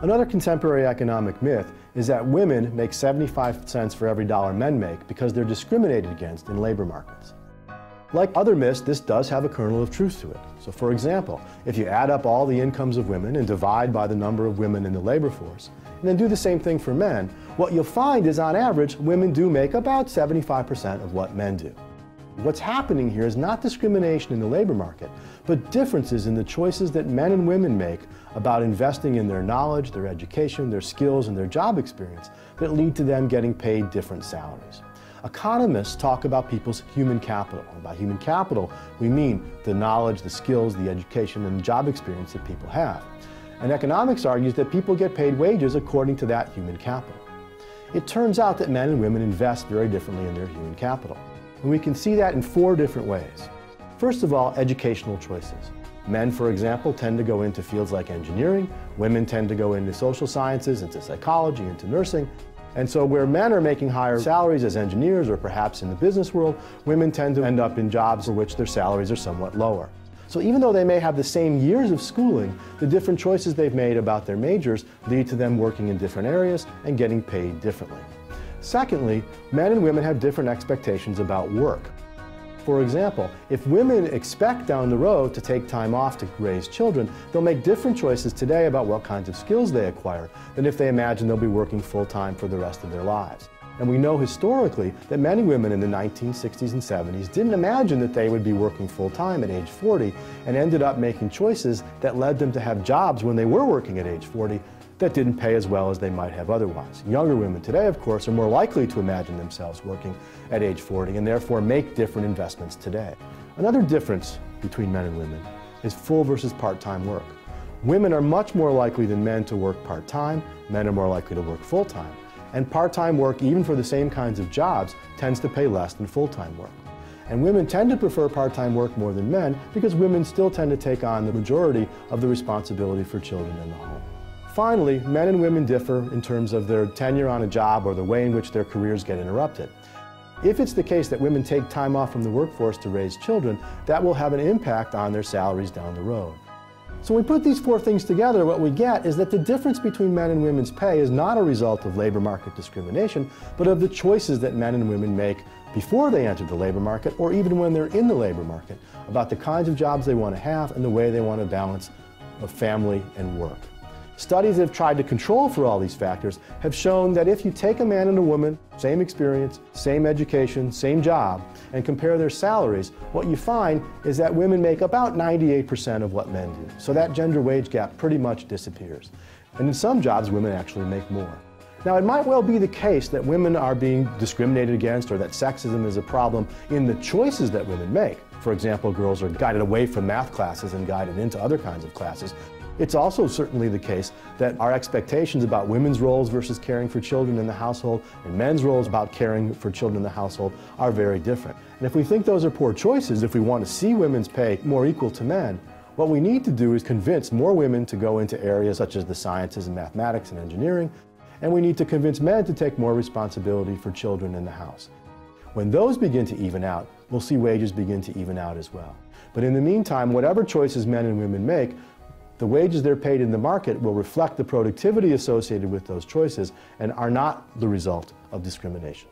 Another contemporary economic myth is that women make 75 cents for every dollar men make because they're discriminated against in labor markets. Like other myths, this does have a kernel of truth to it. So for example, if you add up all the incomes of women and divide by the number of women in the labor force, and then do the same thing for men, what you'll find is on average, women do make about 75% of what men do. What's happening here is not discrimination in the labor market, but differences in the choices that men and women make about investing in their knowledge, their education, their skills, and their job experience that lead to them getting paid different salaries. Economists talk about people's human capital. And by human capital, we mean the knowledge, the skills, the education, and the job experience that people have. And economics argues that people get paid wages according to that human capital. It turns out that men and women invest very differently in their human capital. And we can see that in 4 different ways. First of all, educational choices. Men, for example, tend to go into fields like engineering. Women tend to go into social sciences, into psychology, into nursing. And so where men are making higher salaries as engineers or perhaps in the business world, women tend to end up in jobs for which their salaries are somewhat lower. So even though they may have the same years of schooling, the different choices they've made about their majors lead to them working in different areas and getting paid differently. Secondly, men and women have different expectations about work. For example, if women expect down the road to take time off to raise children, they'll make different choices today about what kinds of skills they acquire than if they imagine they'll be working full-time for the rest of their lives. And we know historically that many women in the 1960s and 70s didn't imagine that they would be working full-time at age 40 and ended up making choices that led them to have jobs when they were working at age 40 that didn't pay as well as they might have otherwise. Younger women today, of course, are more likely to imagine themselves working at age 40 and therefore make different investments today. Another difference between men and women is full versus part-time work. Women are much more likely than men to work part-time, men are more likely to work full-time. And part-time work, even for the same kinds of jobs, tends to pay less than full-time work. And women tend to prefer part-time work more than men because women still tend to take on the majority of the responsibility for children in the home. Finally, men and women differ in terms of their tenure on a job or the way in which their careers get interrupted. If it's the case that women take time off from the workforce to raise children, that will have an impact on their salaries down the road. So when we put these 4 things together, what we get is that the difference between men and women's pay is not a result of labor market discrimination, but of the choices that men and women make before they enter the labor market or even when they're in the labor market about the kinds of jobs they want to have and the way they want to balance family and work. Studies that have tried to control for all these factors have shown that if you take a man and a woman, same experience, same education, same job, and compare their salaries, what you find is that women make about 98% of what men do. So that gender wage gap pretty much disappears. And in some jobs, women actually make more. Now, it might well be the case that women are being discriminated against or that sexism is a problem in the choices that women make. For example, girls are guided away from math classes and guided into other kinds of classes. It's also certainly the case that our expectations about women's roles versus caring for children in the household and men's roles about caring for children in the household are very different. And if we think those are poor choices, if we want to see women's pay more equal to men, what we need to do is convince more women to go into areas such as the sciences and mathematics and engineering, and we need to convince men to take more responsibility for children in the house. When those begin to even out, we'll see wages begin to even out as well. But in the meantime, whatever choices men and women make, the wages they're paid in the market will reflect the productivity associated with those choices and are not the result of discrimination.